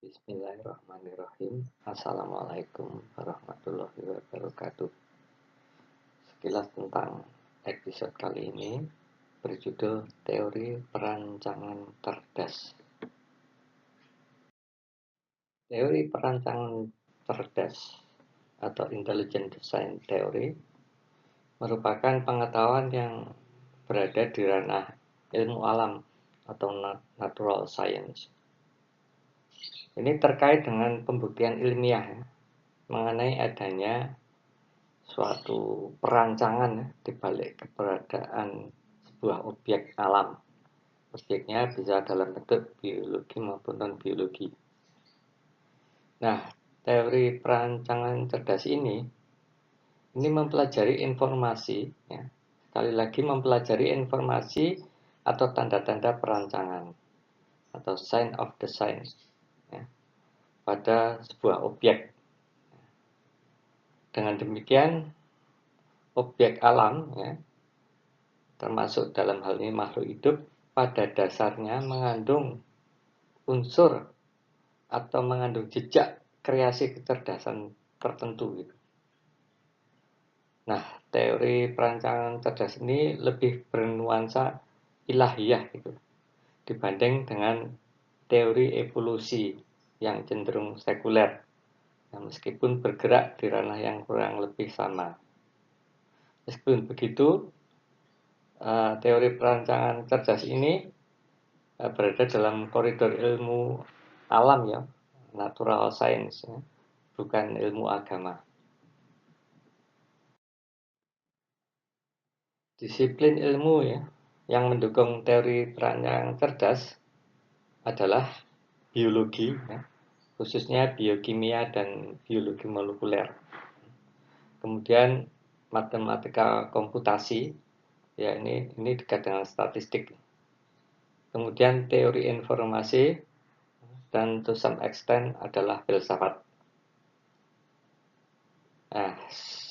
Bismillahirrahmanirrahim. Assalamualaikum warahmatullahi wabarakatuh. Sekilas tentang episode kali ini berjudul Teori Perancangan Cerdas. Teori perancangan cerdas atau Intelligent Design Theory merupakan pengetahuan yang berada di ranah ilmu alam atau natural science. Ini terkait dengan pembuktian ilmiah mengenai adanya suatu perancangan di balik keberadaan sebuah objek alam. Objeknya bisa dalam bentuk biologi maupun non-biologi. Nah, teori perancangan cerdas ini mempelajari informasi, ya. Sekali lagi mempelajari informasi atau tanda-tanda perancangan atau sign of design, ya, pada sebuah objek. Dengan demikian, objek alam, ya, termasuk dalam hal ini makhluk hidup, pada dasarnya mengandung unsur atau mengandung jejak kreasi kecerdasan tertentu gitu. Nah, teori perancangan cerdas ini lebih bernuansa ilahiyah gitu dibanding dengan teori evolusi yang cenderung sekuler. Nah, meskipun bergerak di ranah yang kurang lebih sama. Meskipun begitu, teori perancangan cerdas ini berada dalam koridor ilmu alam, ya, natural science, ya, bukan ilmu agama. Disiplin ilmu, ya, yang mendukung teori perancangan cerdas adalah biologi, ya, khususnya biokimia dan biologi molekuler. Kemudian matematika komputasi, ya, ini dekat dengan statistik. Kemudian teori informasi, dan to some extent adalah filsafat. Nah,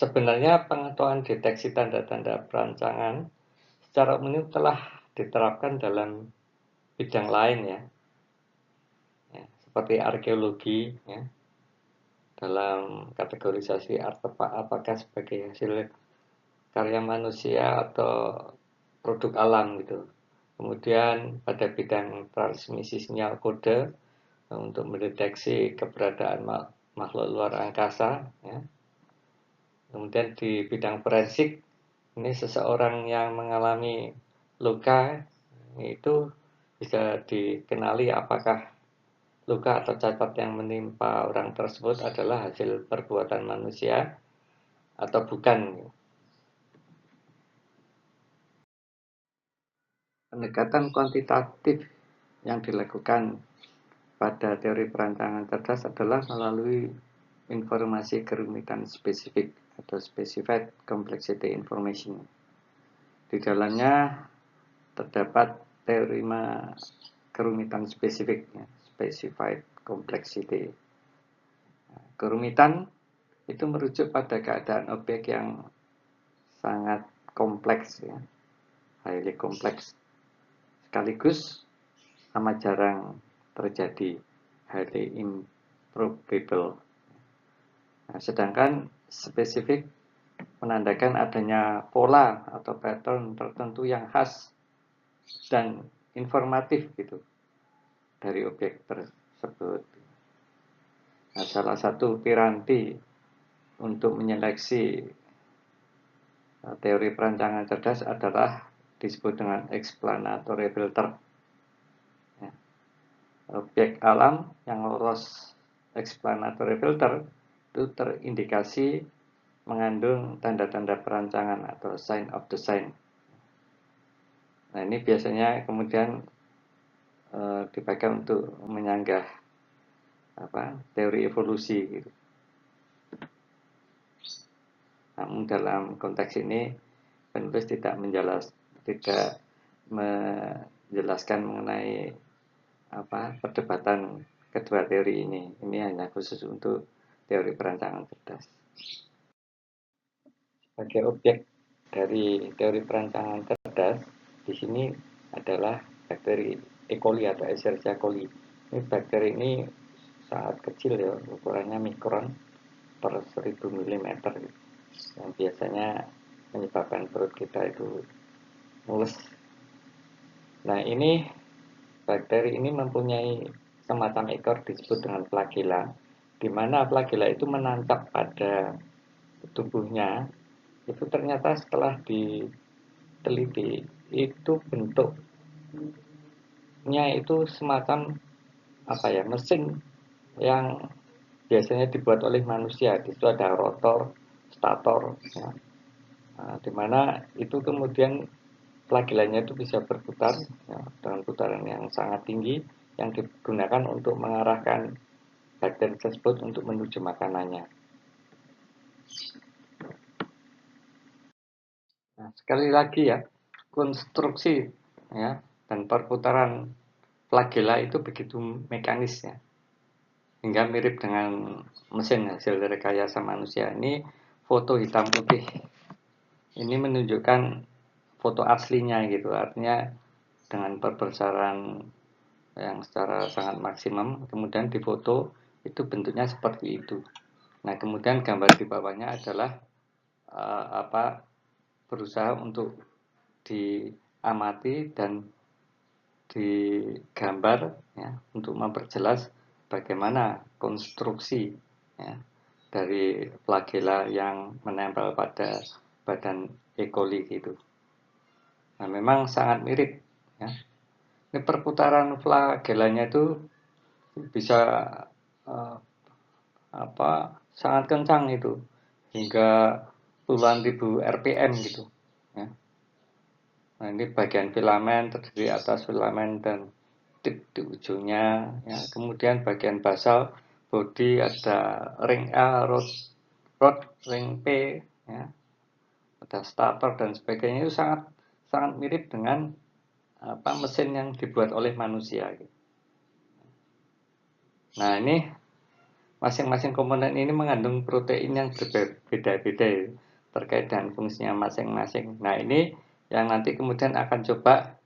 sebenarnya pengetahuan deteksi tanda-tanda perancangan secara umum telah diterapkan dalam bidang lain, ya, seperti arkeologi, ya, dalam kategorisasi artefak apakah sebagai hasil karya manusia atau produk alam gitu. Kemudian pada bidang transmisi sinyal kode untuk mendeteksi keberadaan makhluk luar angkasa, ya. Kemudian di bidang forensik, ini seseorang yang mengalami luka itu bisa dikenali apakah luka atau cacat yang menimpa orang tersebut adalah hasil perbuatan manusia atau bukan. Pendekatan kuantitatif yang dilakukan pada teori perancangan cerdas adalah melalui informasi kerumitan spesifik atau specified complexity information. Di dalamnya terdapat teorema kerumitan spesifik, ya, specified complexity. Kerumitan itu merujuk pada keadaan objek yang sangat kompleks, ya, highly kompleks, sekaligus amat jarang terjadi, highly improbable. Nah, sedangkan spesifik menandakan adanya pola atau pattern tertentu yang khas dan informatif gitu dari objek tersebut. Nah, salah satu piranti untuk menyeleksi teori perancangan cerdas adalah disebut dengan explanatory filter. Ya. Objek alam yang lolos explanatory filter itu terindikasi mengandung tanda-tanda perancangan atau sign of design. Nah, ini biasanya kemudian dipakai untuk menyanggah teori evolusi gitu. Namun dalam konteks ini penulis tidak menjelaskan mengenai perdebatan kedua teori ini. Ini hanya khusus untuk teori perancangan cerdas. Sebagai objek dari teori perancangan cerdas di sini adalah bakteri E. coli atau Escherichia coli. Ini bakteri ini sangat kecil ya, ukurannya mikron per 1000 mm, yang biasanya menyebabkan perut kita itu mules. Nah, ini bakteri ini mempunyai semacam ekor disebut dengan flagela, di mana flagela itu menancap pada tubuhnya. Itu ternyata setelah diteliti, itu bentuknya itu semacam apa ya, mesin yang biasanya dibuat oleh manusia. Di situ ada rotor, stator, ya. Nah, di mana itu kemudian flagelanya itu bisa berputar ya, dengan putaran yang sangat tinggi yang digunakan untuk mengarahkan bakteri tersebut untuk menuju makanannya. Nah, sekali lagi ya, konstruksi ya dan perputaran flagela itu begitu mekanisnya hingga mirip dengan mesin hasil rekayasa manusia. Ini foto hitam putih. Ini menunjukkan foto aslinya gitu, artinya dengan perbesaran yang secara sangat maksimum, kemudian difoto itu bentuknya seperti itu. Nah, kemudian gambar di bawahnya adalah berusaha untuk diamati dan digambar ya, untuk memperjelas bagaimana konstruksi ya, dari flagela yang menempel pada badan E. coli gitu. Nah, memang sangat mirip ya. Ini perputaran flagelanya itu bisa uh, sangat kencang itu hingga puluhan ribu RPM gitu ya. Nah, ini bagian filamen terdiri atas filamen dan tip di ujungnya ya. Kemudian bagian basal body ada ring A, rod ring P ya. Ada stator dan sebagainya, itu sangat sangat mirip dengan mesin yang dibuat oleh manusia gitu. Nah, ini masing-masing komponen ini mengandung protein yang berbeda-beda ya, terkait dengan fungsinya masing-masing. Nah, ini yang nanti kemudian akan coba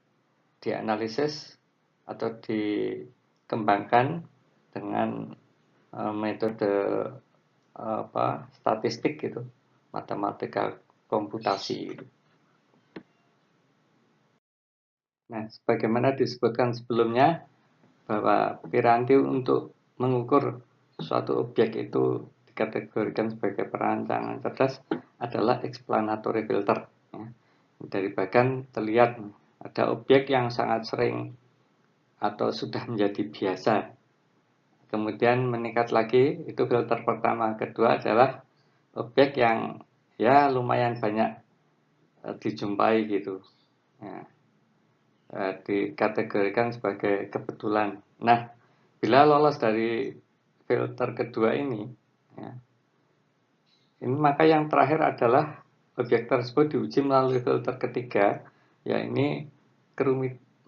dianalisis atau dikembangkan dengan metode statistik gitu, matematika komputasi gitu. Nah, sebagaimana disebutkan sebelumnya bahwa piranti untuk mengukur suatu objek itu dikategorikan sebagai perancangan cerdas adalah explanatory filter. Ya. Dari bagan terlihat ada objek yang sangat sering atau sudah menjadi biasa. Kemudian meningkat lagi, itu filter pertama. Kedua adalah objek yang ya lumayan banyak dijumpai gitu. Ya. Dikategorikan sebagai kebetulan. Nah, bila lolos dari filter kedua ini, ya, ini maka yang terakhir adalah objek tersebut diuji melalui filter ketiga, ya ini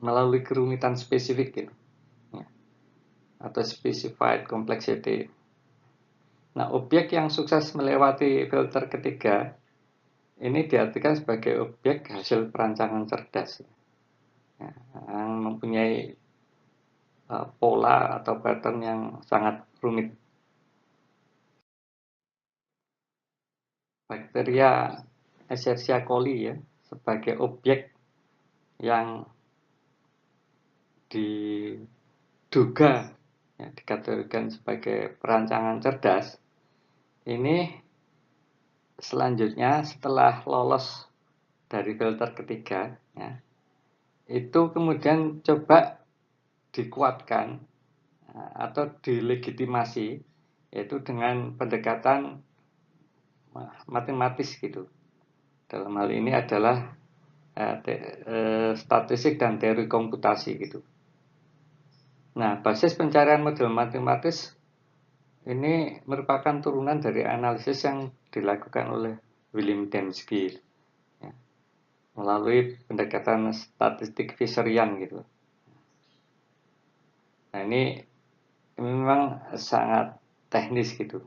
melalui kerumitan spesifik, gitu, ya, atau specified complexity. Nah, objek yang sukses melewati filter ketiga ini diartikan sebagai objek hasil perancangan cerdas, ya, yang mempunyai pola atau pattern yang sangat rumit. Bakteria Escherichia coli ya sebagai objek yang diduga ya, dikategorikan sebagai perancangan cerdas. Ini selanjutnya setelah lolos dari filter ketiga ya, itu kemudian coba dikuatkan atau dilegitimasi, yaitu dengan pendekatan matematis gitu. Dalam hal ini adalah statistik dan teori komputasi gitu. Nah, basis pencarian model matematis ini merupakan turunan dari analisis yang dilakukan oleh William Dembski ya, melalui pendekatan statistik Fisherian gitu. Nah, ini memang sangat teknis gitu.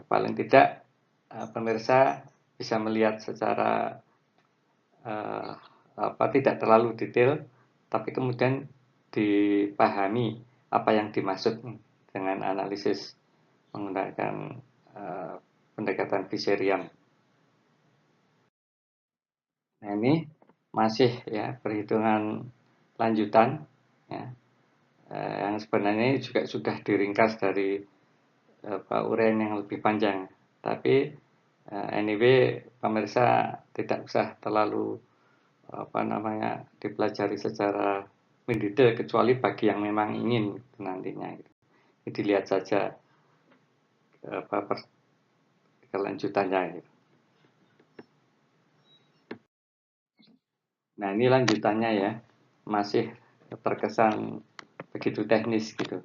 Paling tidak pemirsa bisa melihat secara tidak terlalu detail, tapi kemudian dipahami apa yang dimaksud dengan analisis menggunakan pendekatan Fiserian. Nah, ini masih ya perhitungan lanjutan ya, yang sebenarnya juga sudah diringkas dari uraian yang lebih panjang. Tapi anyway, pemirsa tidak usah terlalu dipelajari secara mendetail kecuali bagi yang memang ingin nantinya. Jadi dilihat saja kelanjutannya. Gitu. Nah, ini lanjutannya ya, masih terkesan begitu teknis gitu.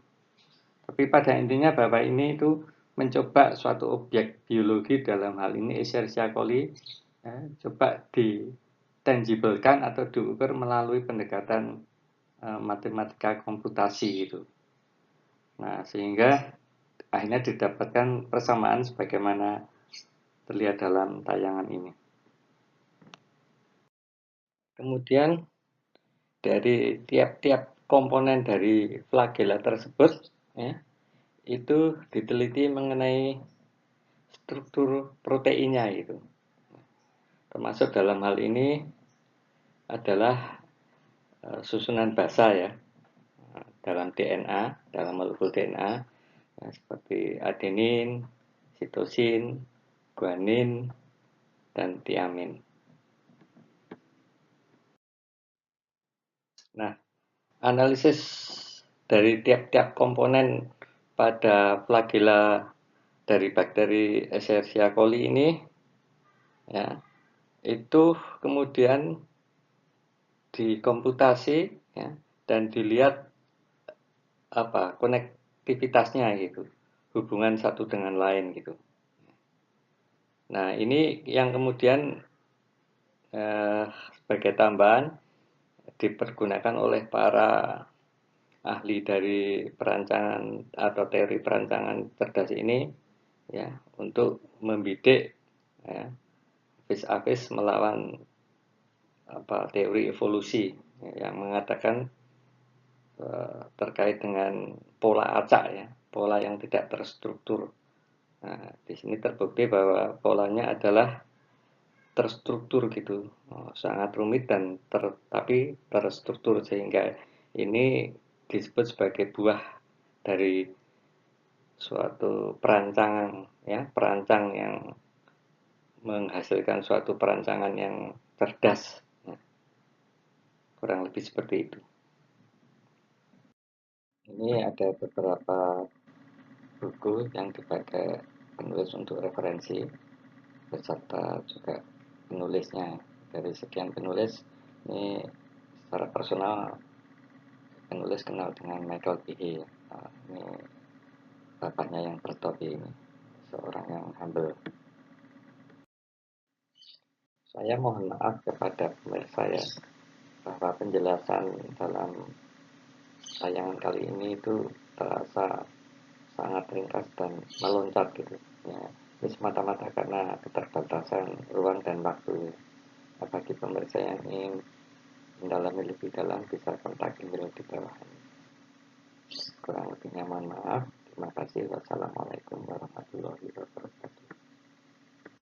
Tapi pada intinya Bapak ini itu mencoba suatu objek biologi, dalam hal ini Escherichia coli, ya, coba ditangiblekan atau diukur melalui pendekatan matematika komputasi gitu. Nah, sehingga akhirnya didapatkan persamaan sebagaimana terlihat dalam tayangan ini. Kemudian dari tiap-tiap komponen dari flagela tersebut ya, itu diteliti mengenai struktur proteinnya itu. Termasuk dalam hal ini adalah susunan basa ya, dalam DNA, dalam molekul DNA ya, seperti adenin, sitosin, guanin, dan tiamin. Nah, analisis dari tiap-tiap komponen pada flagela dari bakteri Escherichia coli ini ya, itu kemudian dikomputasi ya, dan dilihat konektivitasnya gitu, hubungan satu dengan lain gitu. Nah, ini yang kemudian sebagai tambahan dipergunakan oleh para ahli dari perancangan atau teori perancangan cerdas ini ya, untuk membidik ya, vis-a-vis melawan teori evolusi ya, yang mengatakan terkait dengan pola acak ya, pola yang tidak terstruktur. Nah, di sini terbukti bahwa polanya adalah terstruktur gitu, sangat rumit dan tapi terstruktur, sehingga ini disebut sebagai buah dari suatu perancangan ya, perancang yang menghasilkan suatu perancangan yang cerdas. Nah, kurang lebih seperti itu. Ini ada beberapa buku yang dipakai penulis untuk referensi beserta juga penulisnya. Dari sekian penulis ini secara personal penulis kenal dengan Michael Behe. Ini bapaknya yang bertopi ini, seorang yang humble. Saya mohon maaf kepada pemirsa ya, bahwa penjelasan dalam tayangan kali ini itu terasa sangat ringkas dan meloncat gitu ya. Ini semata-mata karena keterbatasan ruang dan waktu. Bagi pemirsa yang ingin mendalami lebih dalam bisa kontak email di bawah ini. Kurang lebihnya mohon maaf. Terima kasih. Wassalamualaikum warahmatullahi wabarakatuh.